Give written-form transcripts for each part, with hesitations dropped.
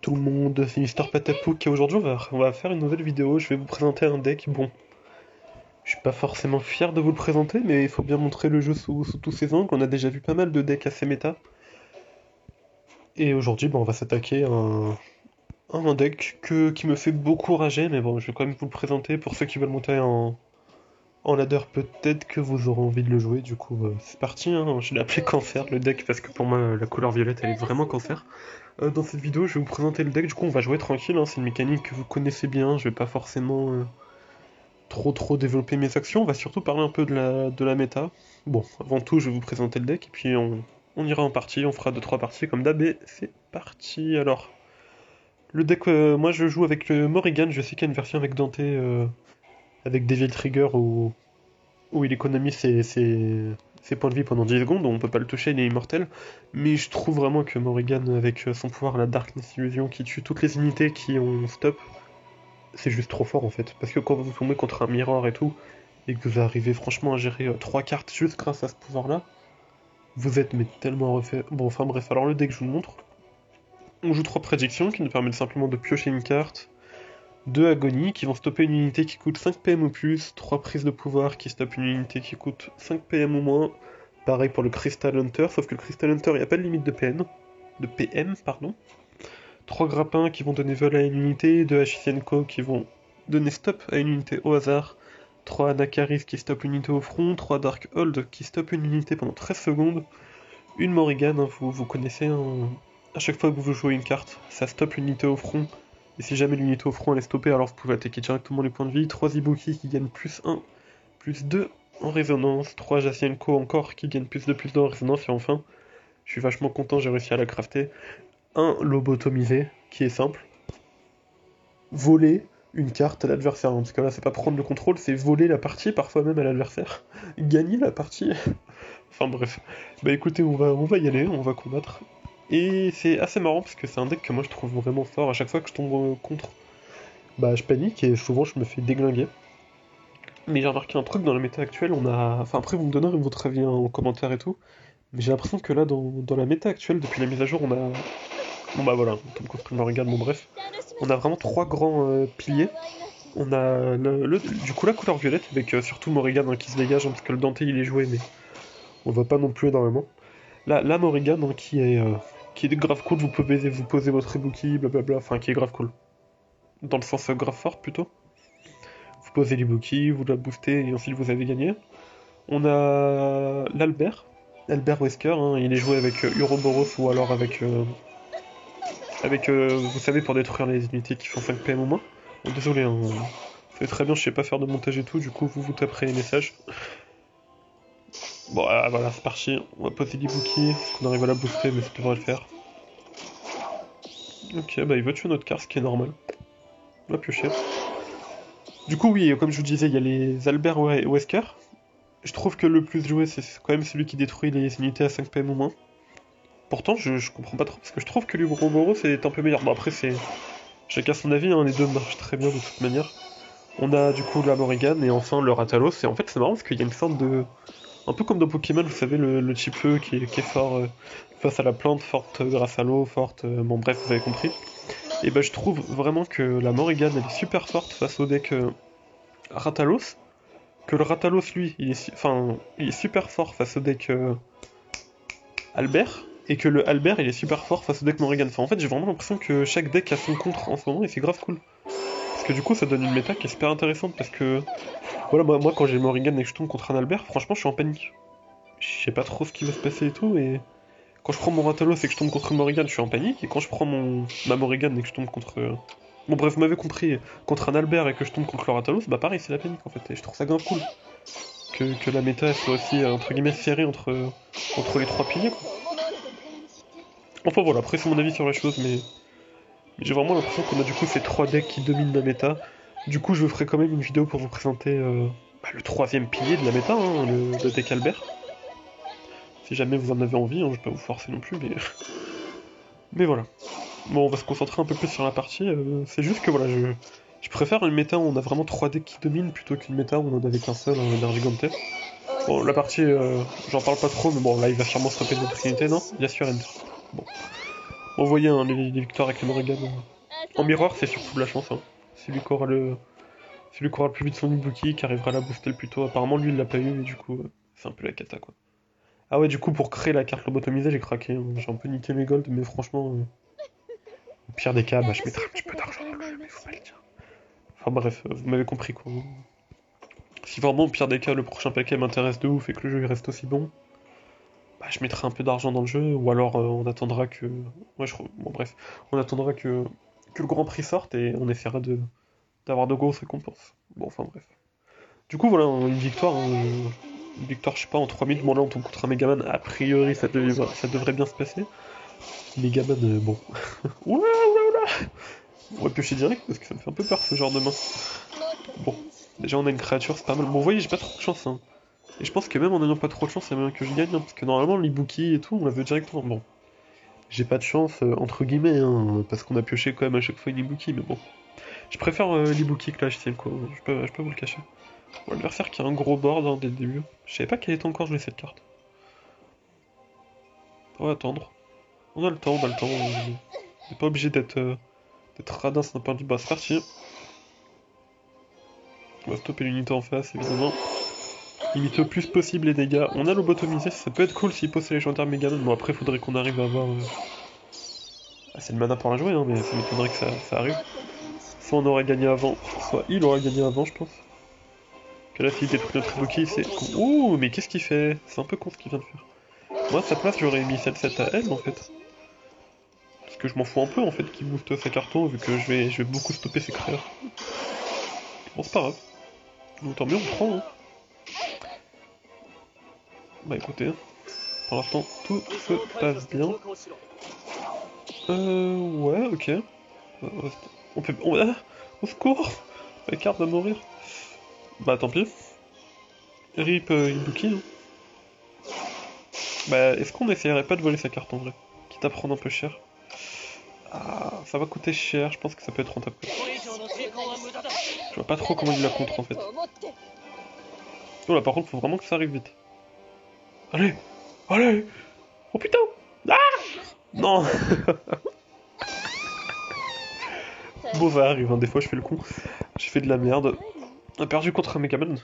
Tout le monde, c'est Mister Patapouk et aujourd'hui on va faire une nouvelle vidéo, je vais vous présenter un deck. Bon, je suis pas forcément fier de vous le présenter, mais il faut bien montrer le jeu sous tous ses angles. On a déjà vu pas mal de decks assez méta. Et aujourd'hui, on va s'attaquer à un deck qui me fait beaucoup rager, mais bon, je vais quand même vous le présenter pour ceux qui veulent monter en ladder. Peut-être que vous aurez envie de le jouer, du coup c'est parti, hein. Je l'ai appelé Cancer le deck parce que pour moi la couleur violette elle est vraiment Cancer. Dans cette vidéo, je vais vous présenter le deck. Du coup, on va jouer tranquille, hein. C'est une mécanique que vous connaissez bien. Je vais pas forcément trop développer mes actions. On va surtout parler un peu de la méta. Bon, avant tout, je vais vous présenter le deck et puis on ira en partie. On fera 2-3 parties comme d'hab. Et c'est parti. Alors, le deck, moi je joue avec le Morrigan. Je sais qu'il y a une version avec Dante, avec Devil Trigger où il économise ses points de vie pendant 10 secondes, on peut pas le toucher, il est immortel. Mais je trouve vraiment que Morrigan, avec son pouvoir, la Darkness Illusion, qui tue toutes les unités qui ont stop, c'est juste trop fort en fait. Parce que quand vous tombez contre un Mirror et tout, et que vous arrivez franchement à gérer 3 cartes juste grâce à ce pouvoir-là, vous êtes mais tellement refait. Bon, enfin bref, alors le deck, je vous le montre. On joue 3 prédictions qui nous permettent simplement de piocher une carte, 2 agonies qui vont stopper une unité qui coûte 5 PM ou plus, 3 prises de pouvoir qui stoppent une unité qui coûte 5 PM ou moins. Pareil pour le Crystal Hunter, sauf que le Crystal Hunter, il n'y a pas de limite de PM, pardon. 3 grappins qui vont donner vol à une unité, 2 Hachisienko qui vont donner stop à une unité au hasard, 3 Anakaris qui stoppent une unité au front, 3 Dark Hold qui stoppent une unité pendant 13 secondes, une Morrigan, hein, vous connaissez, hein, à chaque fois que vous jouez une carte, ça stoppe une unité au front, et si jamais l'unité au front elle est stoppée, alors vous pouvez attaquer directement les points de vie, 3 Ibuki qui gagnent plus 1, plus 2 en résonance, 3 Jasienko encore qui gagnent plus 2 en résonance, et enfin, je suis vachement content, j'ai réussi à la crafter, un lobotomisé, qui est simple, voler une carte à l'adversaire, hein, parce que là c'est pas prendre le contrôle, c'est voler la partie, parfois même à l'adversaire, gagner la partie, enfin bref. Bah écoutez, on va y aller, on va combattre. Et c'est assez marrant parce que c'est un deck que moi je trouve vraiment fort. À chaque fois que je tombe contre, bah je panique et souvent je me fais déglinguer. Mais j'ai remarqué un truc dans la méta actuelle, on a. Enfin après vous me donnerez votre avis, hein, en commentaire et tout. Mais j'ai l'impression que là dans la méta actuelle, depuis la mise à jour, on a. Bon bah voilà, on tombe contre le Morrigan, bon bref. On a vraiment 3 grands piliers. On a du coup la couleur violette avec surtout Morrigan, hein, qui se dégage, hein, parce que le Dante il est joué mais on voit pas non plus énormément. La Morrigan, hein, qui est grave cool, vous pouvez vous poser votre Ibuki, blablabla, enfin qui est grave cool. Dans le sens grave fort plutôt. Vous posez l'Ibuki, vous la boostez et ensuite vous avez gagné. On a l'Albert Wesker, hein, il est joué avec Uroboros ou alors avec vous savez, pour détruire les unités qui font 5 PM au moins. Bon, désolé, hein, c'est très bien, je sais pas faire de montage et tout, du coup vous taperez les messages. Bon, voilà, c'est parti. On va poser l'Ibuki, parce qu'on arrive à la booster, mais ça devrait le faire. Ok, bah il va tuer notre carte, ce qui est normal. On va piocher. Du coup, oui, comme je vous disais, il y a les Albert Wesker. Je trouve que le plus joué, c'est quand même celui qui détruit les unités à 5 PM ou moins. Pourtant, je comprends pas trop, parce que je trouve que l'Uroboros est un peu meilleur. Bon, après, c'est chacun son avis, hein, les deux marchent très bien de toute manière. On a du coup la Morrigan et enfin le Ratalos. Et en fait, c'est marrant parce qu'il y a une sorte de. Un peu comme dans Pokémon, vous savez, le type feu qui est fort face à la plante, forte grâce à l'eau, forte. Bon, bref, vous avez compris. Et bah, je trouve vraiment que la Morrigan elle est super forte face au deck Ratalos. Que le Ratalos, lui, il est super fort face au deck Albert. Et que le Albert, il est super fort face au deck Morrigan. Enfin, en fait, j'ai vraiment l'impression que chaque deck a son contre en ce moment et c'est grave cool. Parce que du coup, ça donne une méta qui est super intéressante parce que. Voilà, moi quand j'ai Morrigan et que je tombe contre un Albert, franchement, je suis en panique. Je sais pas trop ce qui va se passer et tout, et. Quand je prends mon Ratalos et que je tombe contre une Morrigan, je suis en panique, et quand je prends ma Morrigan et que je tombe contre. Bon, bref, vous m'avez compris, contre un Albert et que je tombe contre le Ratalos, bah pareil, c'est la panique en fait, et je trouve ça grave cool. Que la méta elle soit aussi, entre guillemets, serrée entre les 3 piliers, quoi. Enfin voilà, après c'est mon avis sur les choses, mais j'ai vraiment l'impression qu'on a du coup ces 3 decks qui dominent la méta. Du coup, je vous ferai quand même une vidéo pour vous présenter le troisième pilier de la méta, hein, le deck Albert. Si jamais vous en avez envie, hein, je vais pas vous forcer non plus, mais voilà. Bon, on va se concentrer un peu plus sur la partie. C'est juste que voilà, je préfère une méta où on a vraiment 3 decks qui dominent plutôt qu'une méta où on en avait qu'un seul, un Nergigante. Bon, la partie, j'en parle pas trop, mais bon, là il va sûrement se répéter notre trinité, non? Bien sûr, End. Bon. Bon, vous voyez, hein, les victoires avec le Morrigan. En miroir, c'est surtout de la chance. Hein. Celui qui aura le plus vite son Ibuki, qui arrivera à la booster le plus tôt. Apparemment, lui, il l'a pas eu, et du coup, c'est un peu la cata, quoi. Ah ouais, du coup, pour créer la carte lobotomisée, j'ai craqué. Hein. J'ai un peu niqué mes golds, mais franchement, au pire des cas, bah, je mettrai un petit peu d'argent dans le jeu, mais faut pas le dire. Enfin bref, vous m'avez compris, quoi. Si vraiment, au pire des cas, le prochain paquet m'intéresse de ouf et que le jeu il reste aussi bon, bah, je mettrai un peu d'argent dans le jeu, ou alors on attendra que... Ouais, bon bref, on attendra que le Grand Prix sorte et on essaiera d'avoir de grosses récompenses. Bon, enfin bref. Du coup, voilà, une victoire, hein, une victoire, je sais pas, en 3000. Bon, là, on tombe contre un Megaman, a priori, ça devrait bien se passer. Megaman, bon. Oula, oula, oula. On va piocher direct parce que ça me fait un peu peur ce genre de main. Bon, déjà, on a une créature, c'est pas mal. Bon, vous voyez, j'ai pas trop de chance, hein. Et je pense que même en ayant pas trop de chance, c'est bien que je gagne, hein, parce que normalement, l'Ibuki et tout, on la veut directement. Bon, j'ai pas de chance, entre guillemets, hein, parce qu'on a pioché quand même à chaque fois une Ibuki, mais bon. Je préfère l'Ibuki que la HTM, quoi, je peux vous le cacher. Bon, l'adversaire qui a un gros board hein, dès le début. Je savais pas qu'elle était encore jouée cette carte. On va attendre. On a le temps, on a le temps. On n'est pas obligé d'être radin d'un point de vue. Bah, c'est parti. On va stopper l'unité en face, évidemment. Limiter au plus possible les dégâts. On a lobotomisé, ça peut être cool s'il pose ses légendaires Megaman. Bon, après, faudrait qu'on arrive à avoir. Ah, c'est le mana pour la jouer, hein, mais ça m'étonnerait que ça arrive. Soit on aurait gagné avant, soit il aurait gagné avant, je pense. Que là, s'il détruit notre Ibuki, c'est. Ouh, mais qu'est-ce qu'il fait? C'est un peu con ce qu'il vient de faire. Moi, à sa place, j'aurais mis 7-7 à elle, en fait. Parce que je m'en fous un peu, en fait, qu'il booste ses cartons, vu que je vais beaucoup stopper ses créateurs. Bon, c'est pas grave. Donc, tant mieux, on prend, hein. Bah écoutez, pour l'instant, tout se passe bien. Ouais, ok. On peut... ah, au secours! La carte va mourir. Bah tant pis. Rip Ibuki, hein. Bah, est-ce qu'on essayerait pas de voler sa carte en vrai? Quitte à prendre un peu cher. Ah, ça va coûter cher, je pense que ça peut être rentable. Je vois pas trop comment il la contre en fait. Oh là, par contre, faut vraiment que ça arrive vite. Allez! Allez! Oh putain! Ah! Non! Bon, ça arrive, hein. Des fois je fais le con. J'ai fait de la merde. On a perdu contre un Megaman.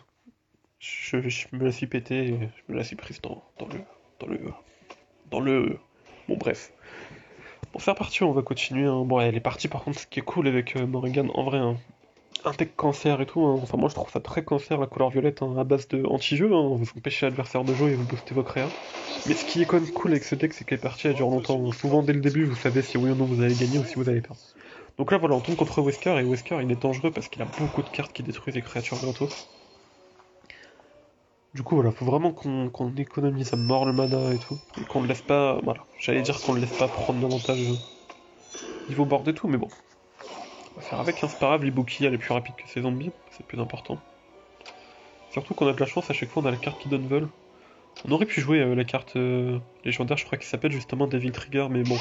Je me la suis pété et je me la suis prise dans le, dans le... Bon bref. Pour faire partie, on va continuer, hein. Bon, elle est partie par contre, ce qui est cool avec Morrigan, en vrai, hein. Un tech cancer et tout, hein. Enfin moi je trouve ça très cancer la couleur violette, hein, à base de anti-jeu, hein. Vous empêchez l'adversaire de jouer et vous boostez vos créas. Mais ce qui est quand même cool avec ce deck, c'est que les parties elles durent longtemps. Souvent dès le début, vous savez si oui ou non vous allez gagner ou si vous allez perdre. Donc là voilà, on tombe contre Wesker et Wesker il est dangereux parce qu'il a beaucoup de cartes qui détruisent les créatures gratos. Du coup voilà, faut vraiment qu'on économise à mort le mana et tout. Et qu'on le laisse pas. Voilà. J'allais dire qu'on le laisse pas prendre davantage niveau board et tout, mais bon. On va faire avec, hein, c'est pas grave, l'Ibuki elle est plus rapide que ses zombies, c'est plus important. Surtout qu'on a de la chance, à chaque fois on a la carte qui donne vol. On aurait pu jouer la carte légendaire, je crois qu'il s'appelle justement Devil Trigger, mais bon.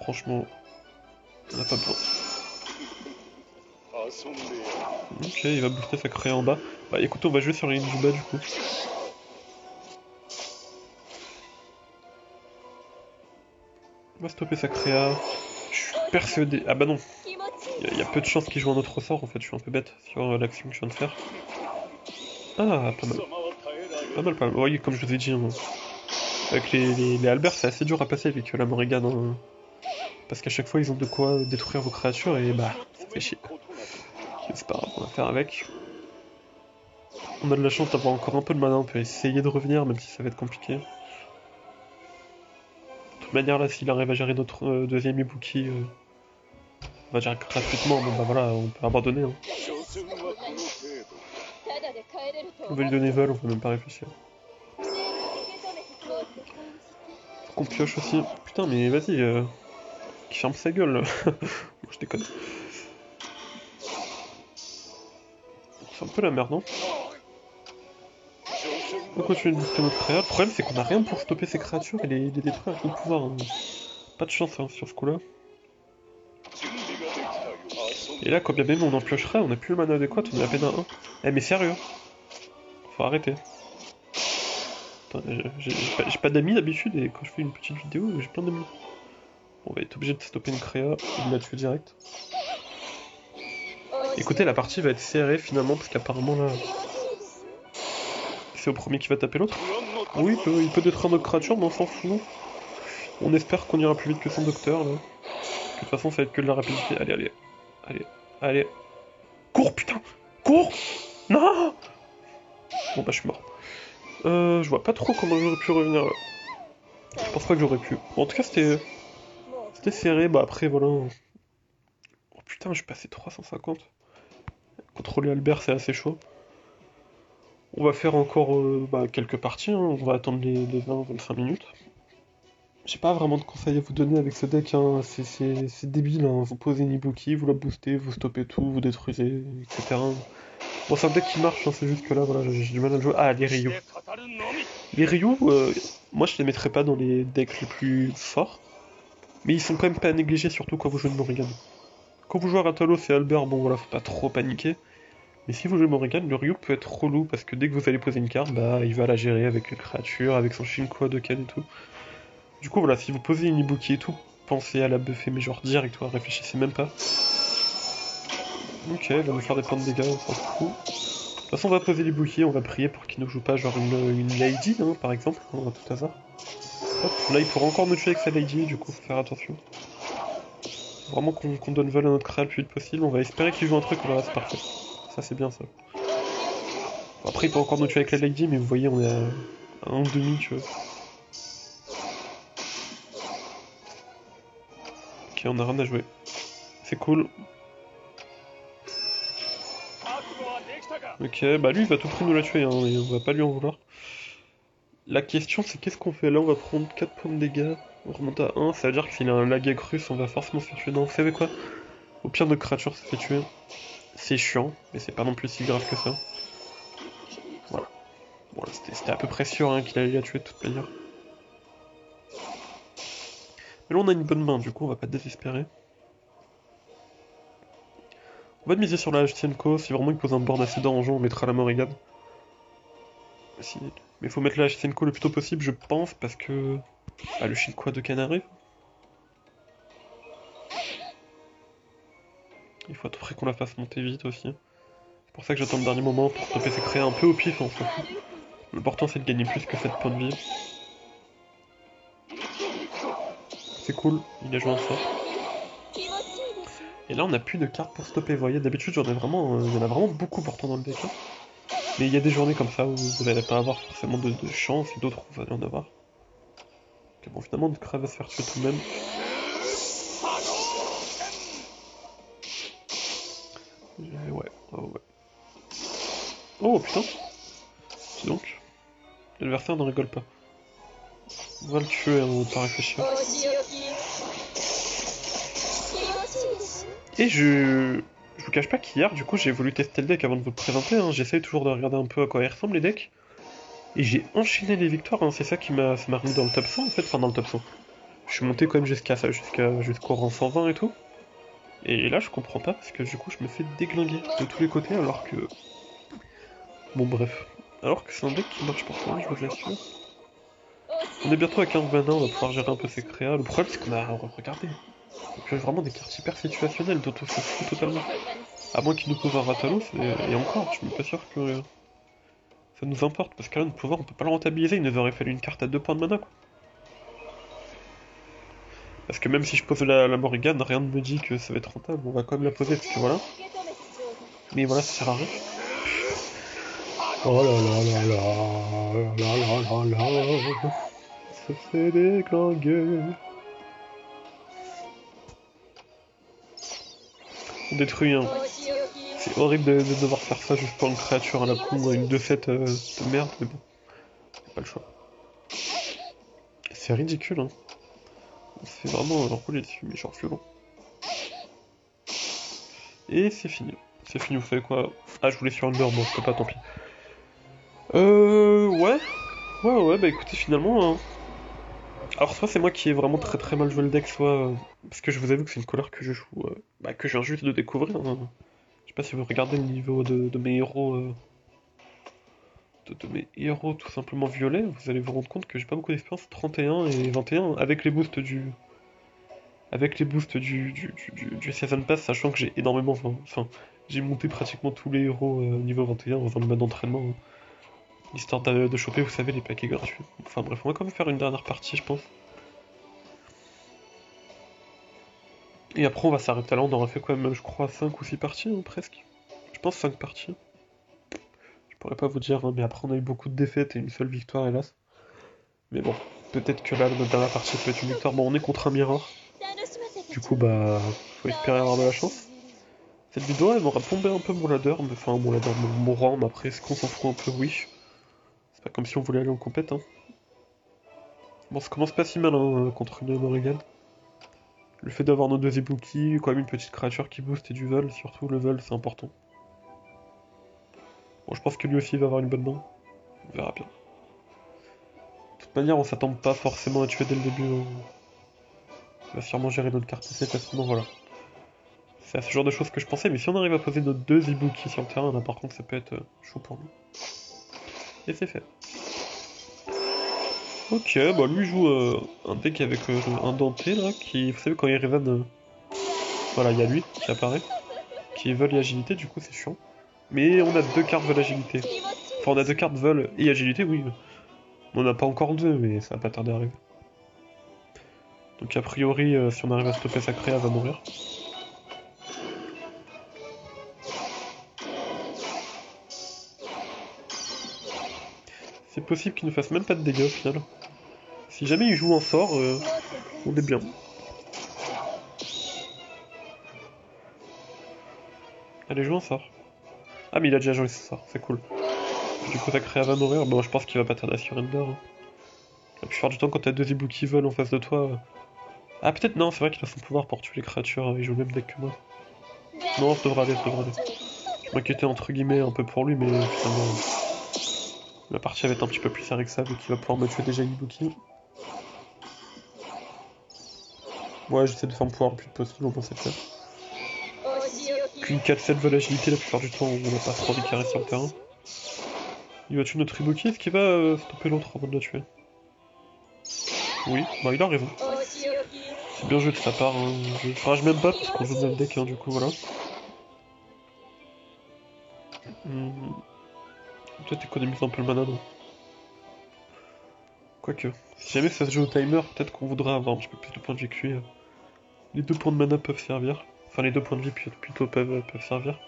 Franchement, on n'a pas besoin. Ok, il va booster sa créa en bas. Bah écoute, on va jouer sur la ligne du bas du coup. On va stopper sa créa. Je suis persuadé. Ah bah non. Il y a peu de chances qu'il joue un autre sort en fait, je suis un peu bête sur l'action que je viens de faire. Ah, pas mal. Pas mal, pas mal. Oui, comme je vous ai dit, hein, avec les Albert, c'est assez dur à passer avec la Morrigan. Hein, parce qu'à chaque fois, ils ont de quoi détruire vos créatures et bah, ça fait chier. C'est pas grave, on va faire avec. On a de la chance d'avoir encore un peu de mana, on peut essayer de revenir, même si ça va être compliqué. De toute manière, là, s'il arrive à gérer notre deuxième Ibuki, on va dire gratuitement, bon bah voilà, on peut abandonner. Hein. On va lui donner vol, on va même pas réfléchir. Faut qu'on pioche aussi. Putain, mais vas-y, qui ferme sa gueule là. Je déconne. C'est un peu la merde, non? On va continuer de booster notre créa. Le problème, c'est qu'on a rien pour stopper ces créatures et les détruire avec notre pouvoir. Hein. Pas de chance hein, sur ce coup-là. Et là, quand bien même on en piocherait, on a plus le mana adéquat, on est à peine à 1. Eh, mais sérieux, faut arrêter. J'ai pas d'amis d'habitude et quand je fais une petite vidéo, j'ai plein d'amis. On va être obligé de stopper une créa et de la tuer direct. Écoutez, la partie va être serrée finalement, parce qu'apparemment là, c'est au premier qui va taper l'autre. Oui, il peut détruire notre créature, mais on s'en fout. On espère qu'on ira plus vite que son docteur là. De toute façon, ça va être que de la rapidité. Allez, allez, allez, allez. Cours, putain! Cours! Non! Bon bah, je suis mort. Je vois pas trop comment j'aurais pu revenir là. Je pense pas que j'aurais pu. Bon, en tout cas, c'était serré. Bah, après, voilà. Oh putain, je suis passé 350. Contrôler Albert, c'est assez chaud. On va faire encore quelques parties, hein. On va attendre les 20-25 minutes. J'ai pas vraiment de conseils à vous donner avec ce deck, hein. C'est débile, hein. Vous posez une Ibuki, vous la boostez, vous stoppez tout, vous détruisez, etc. Bon, c'est un deck qui marche, hein. C'est juste que là, voilà, j'ai du mal à le jouer. Ah, les Ryu. Les Ryu, moi je les mettrais pas dans les decks les plus forts, mais ils sont quand même pas à négliger, surtout quand vous jouez de Morrigan. Quand vous jouez à Ratalos et Albert, bon voilà, faut pas trop paniquer. Mais si vous jouez Morrigan, le Ryu peut être relou parce que dès que vous allez poser une carte, bah il va la gérer avec une créature, avec son Shinko Hadoken et tout. Du coup voilà, si vous posez une Ibuki et tout, pensez à la buffer, mais genre direct, réfléchissez même pas. Ok, il va nous faire des points de dégâts, on s'en fout. De toute façon, on va poser l'Ibuki, on va prier pour qu'il nous joue pas genre une Lady, hein, par exemple, hein, à tout hasard. Hop, là il pourra encore nous tuer avec sa Lady, du coup faut faire attention. Faut vraiment qu'on donne vol à notre créa le plus vite possible, on va espérer qu'il joue un truc, voilà, c'est parfait. Ça c'est bien ça. Après, il peut encore nous tuer avec la Lady, mais vous voyez, on est à 1,5, tu vois. Ok, on a rien à jouer. C'est cool. Ok, bah lui, il va tout prix nous la tuer, hein, et on va pas lui en vouloir. La question, c'est qu'est-ce qu'on fait là? On va prendre 4 points de dégâts. On remonte à 1, ça veut dire que s'il a un lag russe, on va forcément se faire tuer. Non, vous savez quoi? Au pire, notre créature se fait tuer. C'est chiant, mais c'est pas non plus si grave que ça. Voilà. Bon, là, c'était à peu près sûr hein, qu'il allait la tuer de toute manière. Mais là, on a une bonne main, du coup, on va pas désespérer. On va miser sur la HTNCO, si vraiment il pose un board assez dérangeant, on mettra la Morrigan. Mais faut mettre la HTNCO le plus tôt possible, je pense, parce que... Ah, le Shinko de Can arrive. Il faut à tout prix qu'on la fasse monter vite aussi. C'est pour ça que j'attends le dernier moment pour stopper ses créas un peu au pif, on s'en fout. L'important c'est de gagner plus que 7 points de vie. C'est cool, il a joué un sort. Et là on a plus de cartes pour stopper, vous voyez, d'habitude il y en a vraiment beaucoup pourtant dans le deck. Hein. Mais il y a des journées comme ça où vous n'allez pas avoir forcément de chance et d'autres où vous allez en avoir. Ok, bon finalement notre créa va se faire tuer tout de même. Ouais, ouais. Oh putain, dis donc. L'adversaire ne rigole pas. On va le tuer, hein, on va pas réfléchir. Et je vous cache pas qu'hier, du coup, j'ai voulu tester le deck avant de vous le présenter. Hein. J'essaye toujours de regarder un peu à quoi ils ressemblent les decks. Et j'ai enchaîné les victoires, hein. C'est ça qui m'a remis dans le top 100 en fait, enfin dans le top 100. Je suis monté quand même jusqu'au rang 120 et tout. Et là, je comprends pas parce que du coup, je me fais déglinguer de tous les côtés alors que. Bon, bref. Alors que c'est un deck qui marche pourtant, je vous l'assure. On est bientôt à 15 mana, on va pouvoir gérer un peu ses créas. Le problème, c'est qu'on a. Regardez. On a vraiment des cartes hyper situationnelles dont on se fout totalement. À moins qu'il nous pose un Ratalos, et encore, je suis même pas sûr que ça nous importe, parce que là, notre pouvoir, on peut pas le rentabiliser, il nous aurait fallu une carte à 2 points de mana, quoi. Parce que même si je pose la Morrigan, rien ne me dit que ça va être rentable, on va quand même la poser, parce que voilà. Mais voilà, ça sert à rien. Oh là là là là là là là là. Ça fait déglinguer. On détruit un. C'est horrible de devoir faire ça juste pour une créature à la con, une 2-7 de merde, mais bon, pas le choix. C'est ridicule, hein. On se fait vraiment rouler dessus, mais genre violent. Et c'est fini. C'est fini, vous savez quoi? Ah, je voulais sur Under, bon, je peux pas, tant pis. Ouais. Ouais, bah écoutez, finalement... Alors, soit c'est moi qui ai vraiment très très mal joué le deck, soit... parce que je vous avoue que c'est une couleur que je joue... que je viens juste de découvrir. Hein. Je sais pas si vous regardez le niveau de mes héros... de mes héros tout simplement violets, vous allez vous rendre compte que j'ai pas beaucoup d'expérience. 31 et 21, avec les boosts Avec les boosts du Season Pass, sachant que j'ai énormément... Enfin, j'ai monté pratiquement tous les héros niveau 21 dans le mode d'entraînement. Hein, histoire de choper, vous savez, les paquets gratuits. Enfin bref, on va quand même faire une dernière partie, je pense. Et après, on va s'arrêter là. On aura fait quand même, je crois, 5 ou 6 parties, hein, presque. Je pense 5 parties. Je pourrais pas vous dire, hein, mais après, on a eu beaucoup de défaites et une seule victoire, hélas. Mais bon, peut-être que là, notre dernière partie peut être une victoire. Bon, on est contre un Mirror. Du coup, bah, faut espérer avoir de la chance. Cette vidéo, elle m'aura tombé un peu mon ladder, mais enfin, mon ladder, mon rang, mais après, est-ce qu'on s'en fout un peu? Oui. C'est pas comme si on voulait aller en compète, hein. Bon, ça commence pas si mal, hein, contre une Morrigan. Le fait d'avoir nos deux Ibuki, quand même une petite créature qui booste et du vol, surtout le vol, c'est important. Bon, je pense que lui aussi va avoir une bonne main. On verra bien. De toute manière, on s'attend pas forcément à tuer dès le début. Hein. Il va sûrement gérer notre carte assez facilement, voilà. C'est à ce genre de choses que je pensais, mais si on arrive à poser nos deux Ibuki sur le terrain, là par contre, ça peut être chaud pour nous. Et c'est fait. Ok, bah lui joue un deck avec un denté là, qui, vous savez, quand il Revan, voilà, il y a lui qui apparaît, qui vol et agilité, du coup c'est chiant. Mais on a deux cartes vol agilité. Enfin, on a deux cartes vol et agilité, oui. On n'a pas encore deux, mais ça va pas tarder à arriver. Donc a priori, si on arrive à stopper sa créa, elle va mourir. C'est possible qu'il ne fasse même pas de dégâts au final. Si jamais il joue un sort, on est bien. Allez, joue un sort. Ah, mais il a déjà joué ce sort, c'est cool. Du coup, ta créa va mourir. Bon, je pense qu'il va pas tarder à surrender. Hein. La plupart du temps, quand t'as deux Ibu qui volent en face de toi. Ah, peut-être non, c'est vrai qu'il a son pouvoir pour tuer les créatures. Il joue le même deck que moi. Non, ça devrait aller, ça devrait aller. Je m'inquiétais entre guillemets un peu pour lui, mais finalement. La partie va être un petit peu plus serrée que ça, vu qu'il va pouvoir me tuer déjà Ibuki. Ouais, j'essaie de faire mon pouvoir le plus possible, on pensait faire. Puis 4-7 vol agilité, la plupart du temps, on n'a pas trop envie de carrer sur le terrain. Il va tuer notre Ibuki, est-ce qu'il va stopper l'autre avant de le tuer? Oui, bah il a raison. C'est bien joué de sa part, hein. Je rage même pas parce qu'on joue le même deck, hein, du coup voilà. Peut-être économiser un peu le mana, non? Quoique, si jamais ça se joue au timer, peut-être qu'on voudra avoir un petit peu plus de points de vie que lui. Les 2 points de mana peuvent servir. Enfin, les 2 points de vie plutôt peuvent servir.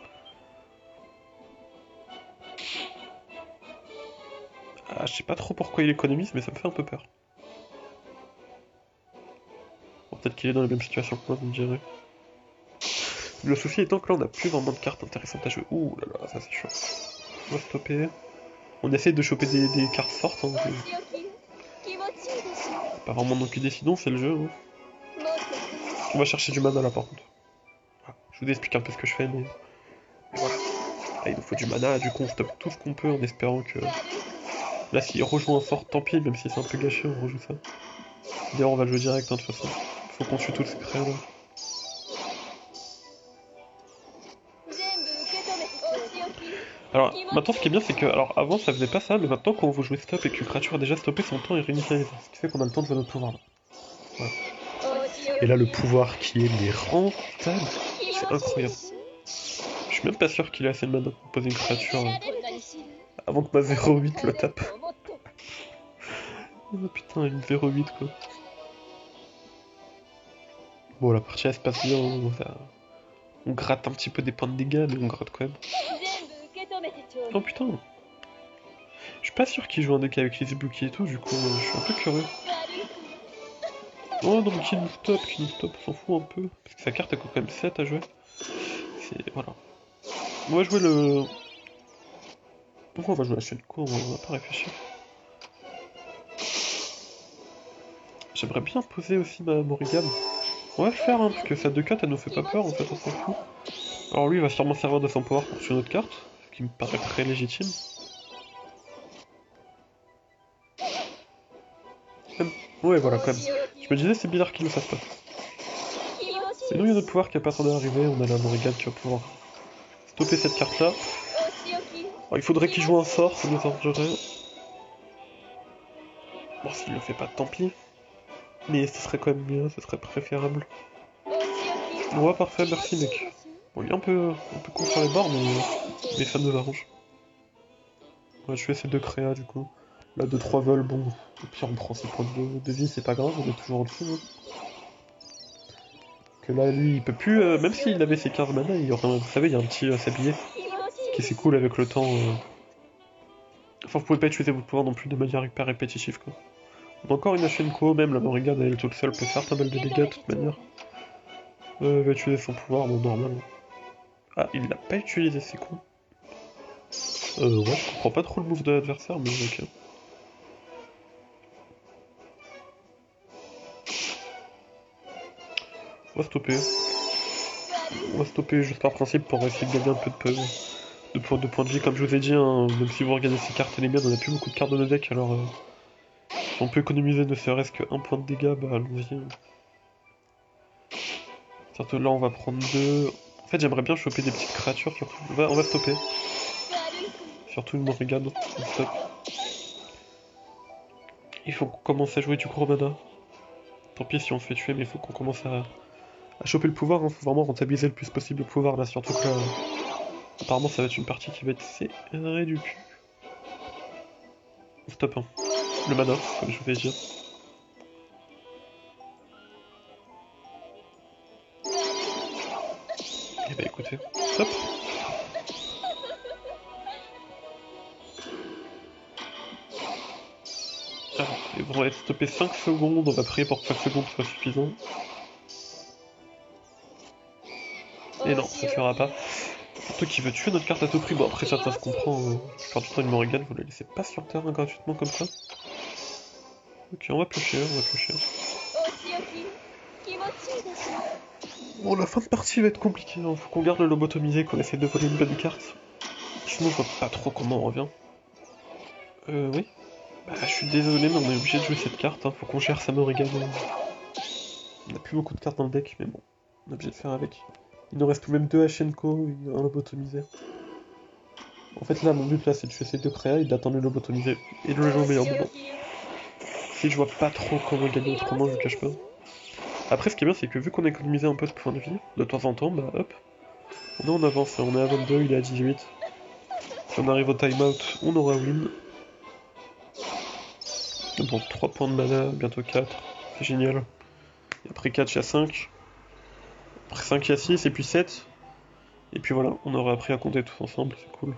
Ah, je sais pas trop pourquoi il économise, mais ça me fait un peu peur. Bon, peut-être qu'il est dans la même situation que moi, vous me direz. Le souci étant que là, on a plus vraiment de cartes intéressantes à jouer. Ouh là là, ça c'est chaud. On va stopper. On essaie de choper des cartes fortes. Hein, c'est pas vraiment nous qui décidons, c'est le jeu. Hein. On va chercher du mana là par contre. Ah, je vous explique un peu ce que je fais, mais voilà. Là, il nous faut du mana, du coup on stoppe tout ce qu'on peut en espérant que... Là, s'il rejoue un sort, tant pis, même si c'est un peu gâché, on rejoue ça. D'ailleurs, on va le jouer direct, hein, de toute façon. Faut qu'on tue tous ces créas là. Alors, maintenant, ce qui est bien, c'est que, alors, avant, ça faisait pas ça, mais maintenant, quand vous jouez stop et que une créature a déjà stoppé son temps, il réinitialise. Ce qui fait qu'on a le temps de jouer notre pouvoir, là. Voilà. Et là, le pouvoir qui est mais rentable, c'est incroyable. Je suis même pas sûr qu'il ait assez de mana pour poser une créature avant que ma 0,8 le tape. Oh putain, une 0,8 quoi. Bon, la partie elle se passe bien, on gratte un petit peu des points de dégâts, mais on gratte quand même. Oh putain! Je suis pas sûr qu'il joue un deck avec les Ibuki et tout, du coup, je suis un peu curieux. Oh non, mais qu'il nous stoppe, on s'en fout un peu. Parce que sa carte elle coûte quand même 7 à jouer. C'est. Voilà. On va jouer le. Pourquoi on va jouer la chaîne courbe? On va pas réfléchir. J'aimerais bien poser aussi ma Morrigan. On va le faire, hein, parce que sa 2-4 elle nous fait pas peur en fait, on s'en fout. Alors lui il va sûrement servir de son pouvoir pour tuer notre carte, ce qui me paraît très légitime. Ouais, voilà, quand même. Je me disais, c'est bizarre qu'il ne le fasse pas. Et nous, il y a notre pouvoir qui a pas tardé à arriver. On a la Morrigan qui va pouvoir stopper cette carte-là. Alors, il faudrait qu'il joue un sort, ça nous arrangerait. Bon, s'il le fait pas, tant pis. Mais ce serait quand même mieux, ce serait préférable. Ouais, parfait, merci mec. Bon, il est un peu con sur les bords, mais ça nous arrange. Ouais, je fais ces deux créas du coup. Là, 2-3 vols, bon, au pire on prend ses points de vie, c'est pas grave, on est toujours au-dessus. Hein. Que là, lui, il peut plus, même s'il avait ses 15 mana, il y aurait, vous savez, il y a un petit sablier qui c'est cool avec le temps. Enfin, vous pouvez pas utiliser votre pouvoir non plus de manière hyper répétitive quoi. On a encore une Ashenko, même la Morrigan, elle toute seule peut faire pas mal de dégâts de toute manière. Va utiliser son pouvoir, bon, normal. Ah, il l'a pas utilisé, c'est con. Ouais, je comprends pas trop le move de l'adversaire, mais ok. On va stopper. On va stopper juste par principe pour essayer de gagner un peu de points de vie. Comme je vous ai dit, hein, même si vous regardez ces cartes et les miennes, on a plus beaucoup de cartes dans nos decks, alors si on peut économiser ne serait-ce que 1 point de dégâts, bah allons-y. Certes, là on va prendre 2. En fait, j'aimerais bien choper des petites créatures, surtout. On va stopper. Surtout une Morrigan. On stop. Il faut qu'on commence à jouer du gros mana. Tant pis si on se fait tuer, mais il faut qu'on commence à choper le pouvoir. Hein. Faut vraiment rentabiliser le plus possible le pouvoir là, surtout que là. Apparemment, ça va être une partie qui va être serrée du cul. Stop, hein. Le mana, comme je vous ai dit. Eh bah écoutez, stop. Alors, ils vont être stoppés 5 secondes, on va prier pour que 5 secondes soit suffisant. Et non, ça suffira pas. Surtout qu'il veut tuer notre carte à tout prix. Bon après ça se comprend, la plupart du temps il me régale, vous la laissez pas sur terre hein, gratuitement comme ça. Ok, on va piocher, on va piocher. Bon, la fin de partie va être compliquée, hein. Faut qu'on garde le lobotomisé, qu'on essaie de voler une bonne carte. Sinon je vois pas trop comment on revient. Oui. Bah je suis désolé mais on est obligé de jouer cette carte, hein. Faut qu'on gère sa Morrigan. On a plus beaucoup de cartes dans le deck, mais bon, on est obligé de faire avec. Il nous reste tout de même 2 Ashenko et un lobotomisé. En fait là mon but là c'est de tuer ces deux créas et d'attendre le lobotomisé et de le jouer au meilleur moment. Si je vois pas trop comment gagner autrement, je vous cache pas. Après ce qui est bien c'est que vu qu'on a économisé un peu de points de vie, de temps en temps, bah hop, on est en avance, on est à 22, il est à 18. Si on arrive au timeout, on aura win. Bon, 3 points de mana, bientôt 4, c'est génial. Et après 4, il y a 5. Après 5, il y a 6, et puis 7. Et puis voilà, on aura appris à compter tous ensemble, c'est cool.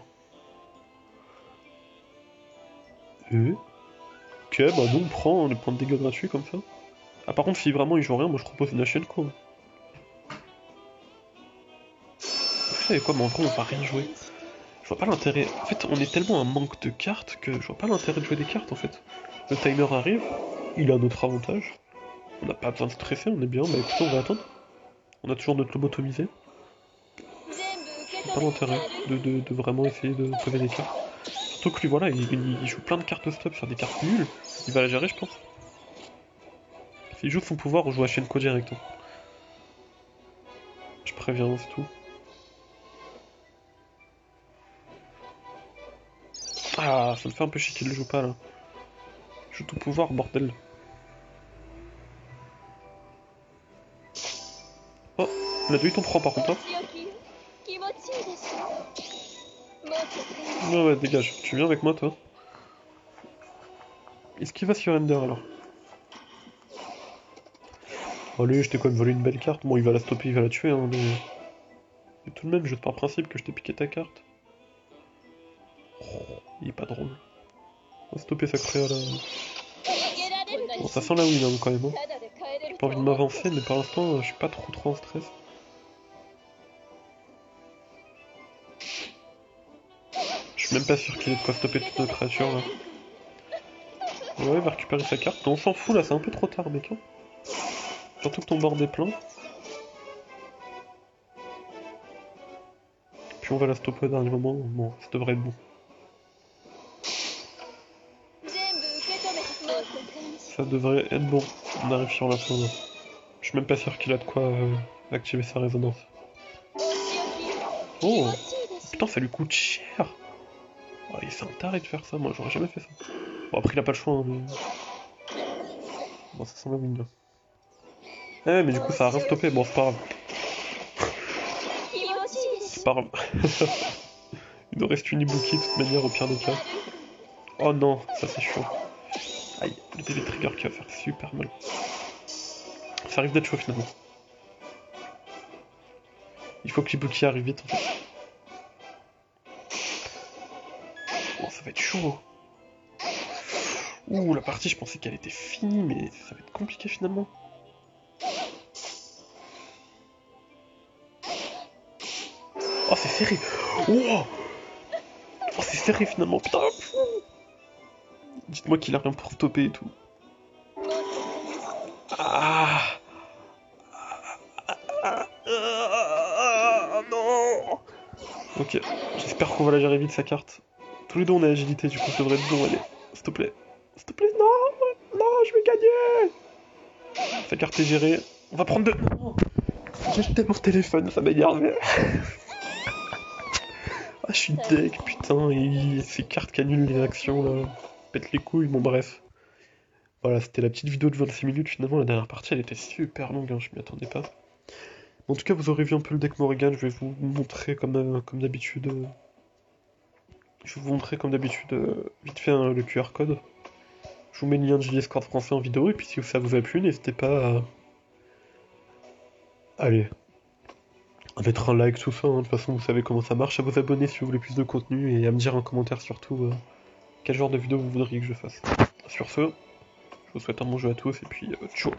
Et... Ok, bah nous on prend les points de dégâts gratuits comme ça. Ah par contre, si vraiment il joue rien, moi je propose une Ashenko. Vous savez quoi, mais en vrai on va rien jouer. Je vois pas l'intérêt. En fait, on est tellement un manque de cartes que je vois pas l'intérêt de jouer des cartes en fait. Le timer arrive, il a notre avantage. On n'a pas besoin de stresser, on est bien. Bah écoutez, on va attendre. On a toujours notre lobotomisé. Pas l'intérêt de vraiment essayer de poser des cartes. Surtout que lui, voilà, il joue plein de cartes stop sur des cartes nulles. Il va la gérer, je pense. S'il joue son pouvoir, on joue à Shenko direct. Hein. Je préviens, c'est tout. Ah, ça me fait un peu chier qu'il le joue pas là. Joue tout pouvoir, bordel. Oh, la 2 il t'en prend par contre. Hein. Ouais, ouais, dégage. Tu viens avec moi, toi. Est-ce qu'il va surrender alors? Allez, je t'ai quand même volé une belle carte. Bon, il va la stopper, il va la tuer, hein, mais tout de même, juste par principe que je t'ai piqué ta carte. Oh, il est pas drôle. On va stopper sa créa là. Bon, ça sent la win hein, quand même. Hein. J'ai pas envie de m'avancer, mais pour l'instant, je suis pas trop en stress. Je suis même pas sûr qu'il ait de quoi stopper toutes nos créatures là. Ouais, il va récupérer sa carte. On s'en fout là, c'est un peu trop tard, mec. Hein. Surtout que ton board est plein. Puis on va la stopper au dernier moment. Bon, ça devrait être bon. Ça devrait être bon. On arrive sur la fin. Là. Je suis même pas sûr qu'il a de quoi activer sa résonance. Oh putain, ça lui coûte cher. Oh, c'est un taré de faire ça, moi j'aurais jamais fait ça. Bon, après il a pas le choix, hein, mais. Bon, ça sent la win là. Eh, mais du coup, ça a rien stoppé. Bon, c'est pas grave. C'est pas grave. Il nous reste une Ibuki de toute manière, au pire des cas. Oh non, ça c'est chaud. Aïe, le DB trigger qui va faire super mal. Ça arrive d'être chaud finalement. Il faut que l'Ibuki arrive vite en fait. Oh, ça va être chaud. Ouh, la partie, je pensais qu'elle était finie, mais ça va être compliqué finalement. Oh, c'est serré. Oh, oh c'est serré finalement, putain. Dites-moi qu'il a rien pour stopper et tout. Ah, non. Ok, j'espère qu'on va la gérer vite sa carte. Tous les deux on a agilité, du coup ça devrait être bon, allez. S'il te plaît. S'il te plaît, non. Non, je vais gagner. Sa carte est gérée. On va prendre deux. Non. J'ai tellement mon téléphone, ça m'énerve. Ah, je suis deck, putain, et ces cartes qui annulent les actions là. Pète les couilles, bon bref. Voilà, c'était la petite vidéo de 26 minutes. Finalement, la dernière partie elle était super longue, hein, je m'y attendais pas. En tout cas, vous aurez vu un peu le deck Morrigan, je vais vous montrer comme d'habitude. Je vais vous montrer comme d'habitude vite fait le QR code. Je vous mets le lien de Discord français en vidéo, et puis si ça vous a plu, n'hésitez pas à. Allez, à mettre un like, tout ça, hein. De toute façon vous savez comment ça marche, à vous abonner si vous voulez plus de contenu, et à me dire en commentaire surtout quel genre de vidéo vous voudriez que je fasse. Sur ce, je vous souhaite un bon jeu à tous, et puis ciao.